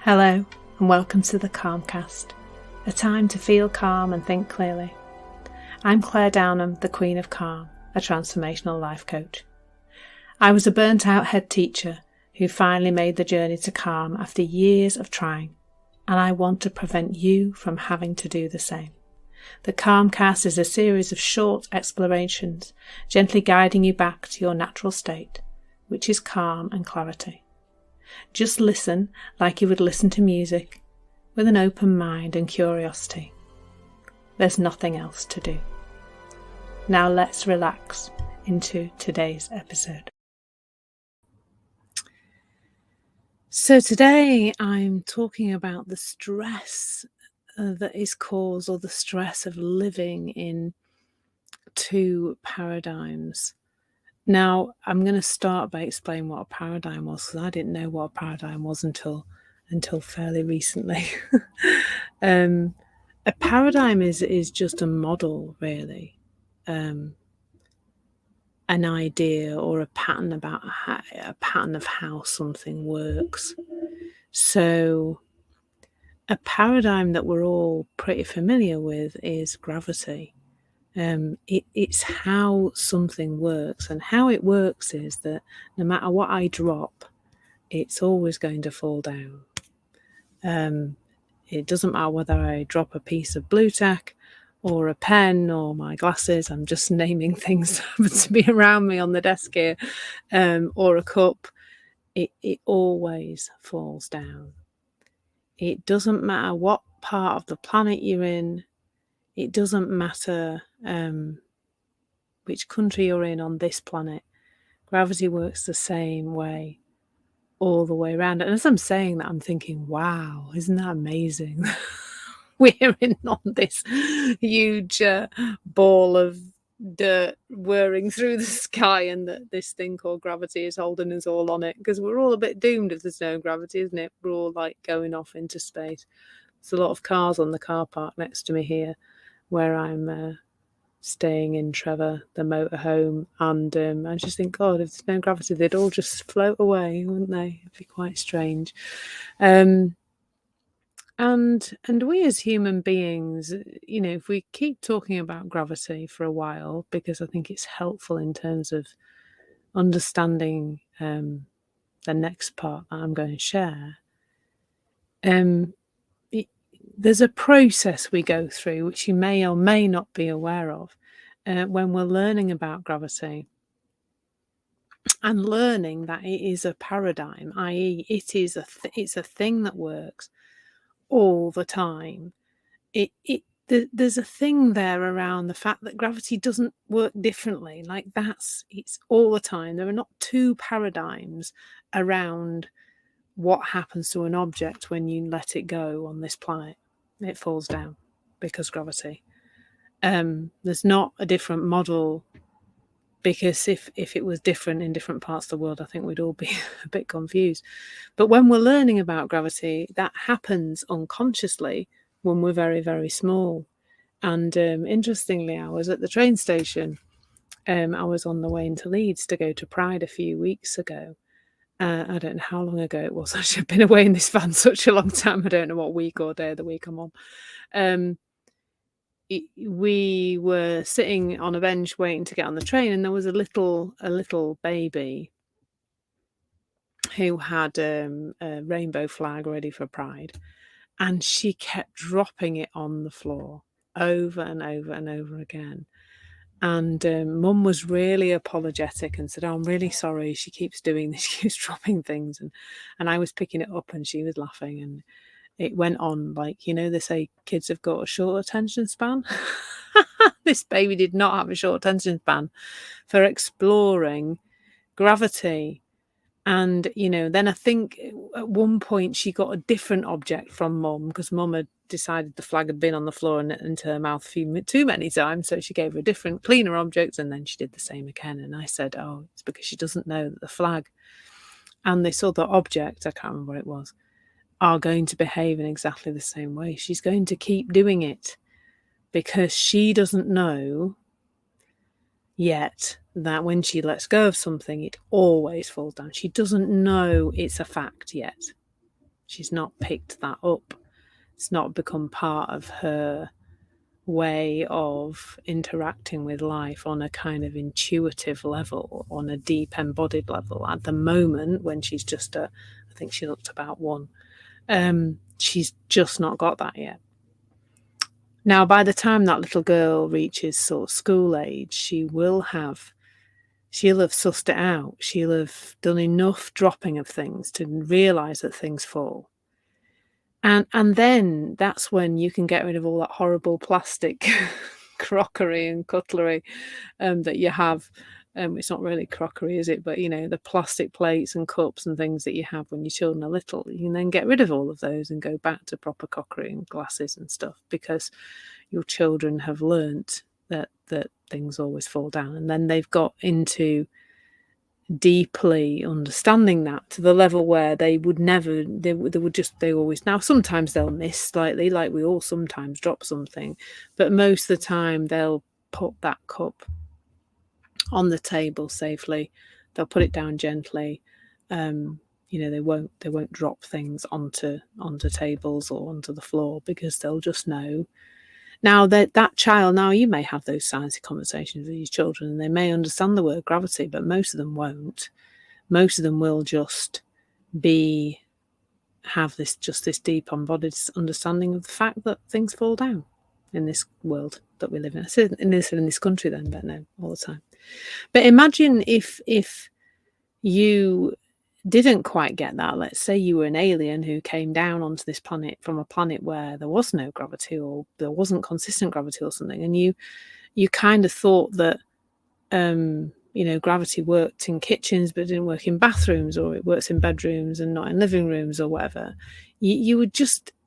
Hello and welcome to the Calmcast, a time to feel calm and think clearly. I'm Claire Downham, the Queen of Calm, a transformational life coach. I was a burnt out head teacher who finally made the journey to calm after years of trying, and I want to prevent you from having to do the same. The Calmcast is a series of short explorations, gently guiding you back to your natural state, which is calm and clarity. Just listen like you would listen to music, with an open mind and curiosity. There's nothing else to do. Now let's relax into today's episode. So today I'm talking about the stress that is caused, or the stress of living in two paradigms. Now, I'm going to start by explaining what a paradigm was, because I didn't know what a paradigm was until fairly recently. A paradigm is just a model, really, an idea or a pattern about a pattern of how something works. So, a paradigm that we're all pretty familiar with is gravity. It's how something works, and how it works is that no matter what I drop, it's always going to fall down. It doesn't matter whether I drop a piece of 𝑺tuck or a pen or my glasses. I'm just naming things that happen to be around me on the desk here, or a cup. It always falls down. It doesn't matter what part of the planet you're in. It doesn't matter which country you're in on this planet. Gravity works the same way all the way around. And as I'm saying that, I'm thinking, wow, isn't that amazing? We're in on this huge ball of dirt whirring through the sky, and that this thing called gravity is holding us all on it, because we're all a bit doomed if there's no gravity, isn't it? We're all like going off into space. There's a lot of cars on the car park next to me here, where I'm staying in Trevor, the motorhome, and I just think, God, if there's no gravity, they'd all just float away, wouldn't they? It'd be quite strange. And we as human beings, if we keep talking about gravity for a while, because I think it's helpful in terms of understanding the next part that I'm going to share. There's a process we go through, which you may or may not be aware of, when we're learning about gravity, and learning that it is a paradigm, i.e. it's a thing that works all the time. There's a thing there around the fact that gravity doesn't work differently. It's all the time. There are not two paradigms around what happens to an object when you let it go on this planet. It falls down because gravity. There's not a different model, because if it was different in different parts of the world, I think we'd all be a bit confused. But when we're learning about gravity, that happens unconsciously when we're very, very small. And interestingly, I was at the train station. I was on the way into Leeds to go to Pride a few weeks ago. I don't know how long ago it was. Actually, I've been away in this van such a long time. I don't know what week or day of the week I'm on. We were sitting on a bench waiting to get on the train, and there was a little baby who had a rainbow flag ready for Pride, and she kept dropping it on the floor over and over and over again. And Mum was really apologetic and said, "Oh, I'm really sorry. She keeps doing this. She keeps dropping things." And I was picking it up, and she was laughing. And it went on like, they say kids have got a short attention span. This baby did not have a short attention span for exploring gravity. And, then I think at one point she got a different object from Mum, because Mum had decided the flag had been on the floor and into her mouth too many times. So she gave her a different, cleaner object, and then she did the same again. And I said, oh, it's because she doesn't know that the flag and this other object, I can't remember what it was, are going to behave in exactly the same way. She's going to keep doing it because she doesn't know yet that when she lets go of something, it always falls down. She doesn't know it's a fact yet. She's not picked that up. It's not become part of her way of interacting with life on a kind of intuitive level, on a deep embodied level. At the moment, when she's just I think she looked about 1, she's just not got that yet. Now, by the time that little girl reaches sort of school age, she'll have sussed it out. She'll have done enough dropping of things to realise that things fall. And then that's when you can get rid of all that horrible plastic crockery and cutlery that you have. It's not really crockery, is it? But, the plastic plates and cups and things that you have when your children are little, you can then get rid of all of those and go back to proper crockery and glasses and stuff, because your children have learnt that things always fall down. And then they've got into deeply understanding that to the level where they would never, they always, now sometimes they'll miss slightly, like we all sometimes drop something, but most of the time they'll put that cup on the table safely. They'll put it down gently. They won't drop things onto tables or onto the floor, because they'll just know. Now that child, now you may have those sciencey conversations with your children and they may understand the word gravity, but most of them won't. Most of them will just have this deep embodied understanding of the fact that things fall down in this world that we live in. I said in this country then, but no, all the time. But imagine if you didn't quite get that. Let's say you were an alien who came down onto this planet from a planet where there was no gravity, or there wasn't consistent gravity or something, and you kind of thought that gravity worked in kitchens but didn't work in bathrooms, or it works in bedrooms and not in living rooms or whatever.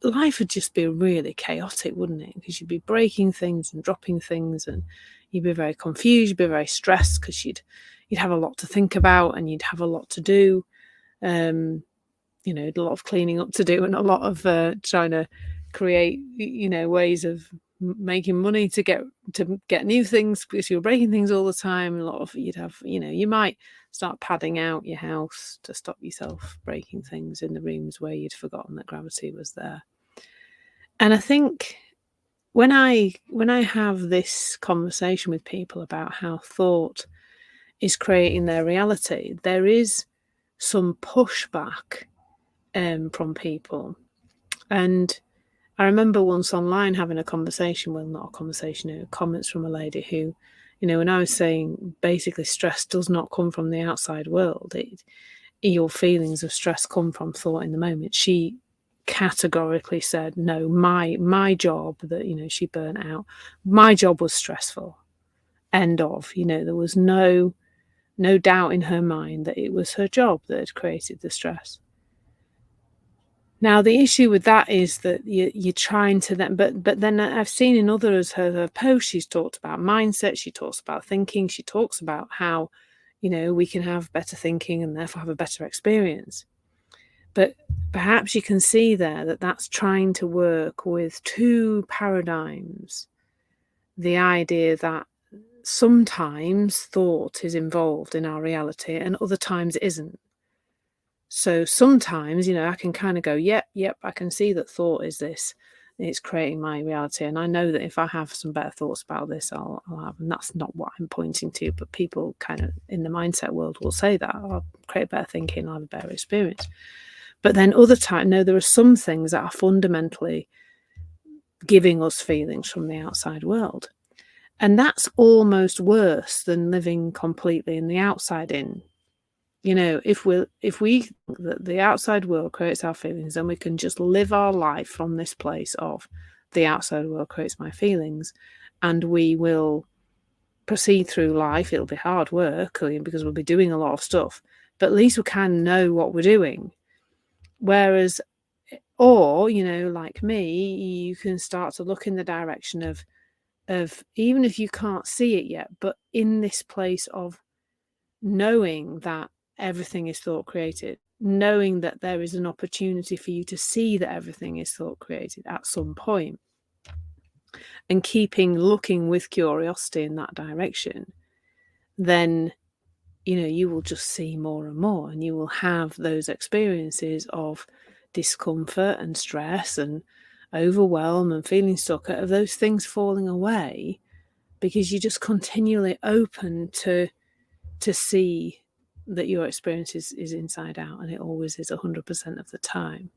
Life would just be really chaotic, wouldn't it? Because you'd be breaking things and dropping things, and you'd be very confused, you'd be very stressed, because you'd have a lot to think about and you'd have a lot to do. A lot of cleaning up to do, and a lot of trying to create, ways of making money to get new things, because you're breaking things all the time. A lot of you might start padding out your house to stop yourself breaking things in the rooms where you'd forgotten that gravity was there. And I think when I have this conversation with people about how thought is creating their reality, there is some pushback from people. And I remember once online having a conversation, comments from a lady who, when I was saying basically stress does not come from the outside world, your feelings of stress come from thought in the moment. She categorically said, no, my job, that, she burnt out, my job was stressful. End of. There was no doubt in her mind that it was her job that had created the stress. Now, the issue with that is that you're trying to then, but then I've seen in others her posts, she's talked about mindset, she talks about thinking, she talks about how, we can have better thinking and therefore have a better experience. But perhaps you can see there that that's trying to work with two paradigms. The idea that sometimes thought is involved in our reality and other times it isn't. So sometimes, I can kind of go, yep, I can see that thought is this. It's creating my reality. And I know that if I have some better thoughts about this, I'll have, and that's not what I'm pointing to, but people kind of in the mindset world will say that, I'll create better thinking, I'll have a better experience. But then other times, no, there are some things that are fundamentally giving us feelings from the outside world. And that's almost worse than living completely in the outside in. If we think that the outside world creates our feelings, then we can just live our life from this place of the outside world creates my feelings, and we will proceed through life. It'll be hard work because we'll be doing a lot of stuff, but at least we can know what we're doing. Whereas, or, like me, you can start to look in the direction of even if you can't see it yet, but in this place of knowing that everything is thought created, knowing that there is an opportunity for you to see that everything is thought created at some point, and looking with curiosity in that direction, then you will just see more and more, and you will have those experiences of discomfort and stress and overwhelm and feeling stuck, of those things falling away, because you're just continually open to see that your experience is inside out, and it always is 100% of the time.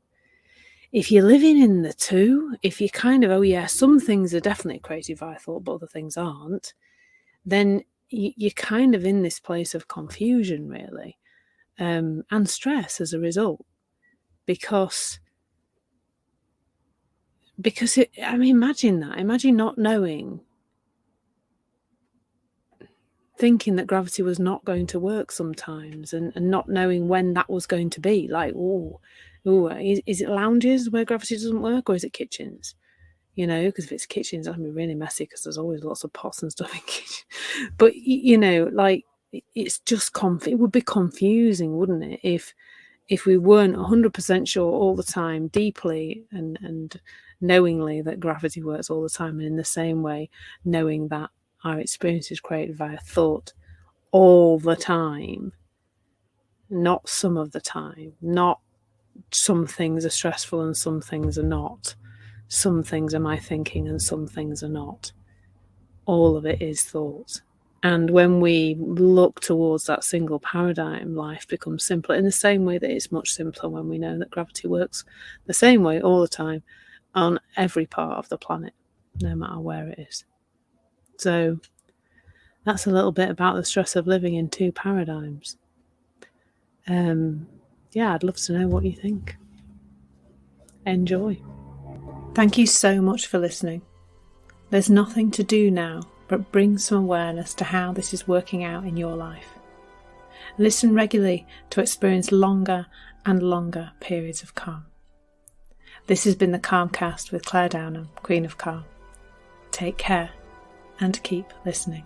If you're living in the two, if you kind of, oh yeah, some things are definitely created by thought, but other things aren't, then you're kind of in this place of confusion, really, and stress as a result. Because imagine that. Imagine not knowing, thinking that gravity was not going to work sometimes, and not knowing when that was going to be. Like, is it lounges where gravity doesn't work, or is it kitchens? Because if it's kitchens, that'll be really messy, because there's always lots of pots and stuff in kitchen. But it's just it would be confusing, wouldn't it, if we weren't 100% sure all the time, deeply and knowingly, that gravity works all the time, and in the same way knowing that our experience is created via thought all the time, not some of the time, not some things are stressful and some things are not, some things are my thinking and some things are not. All of it is thought. And when we look towards that single paradigm, life becomes simpler, in the same way that it's much simpler when we know that gravity works the same way all the time on every part of the planet, no matter where it is. So that's a little bit about the stress of living in two paradigms. I'd love to know what you think. Enjoy. Thank you so much for listening. There's nothing to do now but bring some awareness to how this is working out in your life. Listen regularly to experience longer and longer periods of calm. This has been the Calmcast with Claire Downham, Queen of Calm. Take care and keep listening.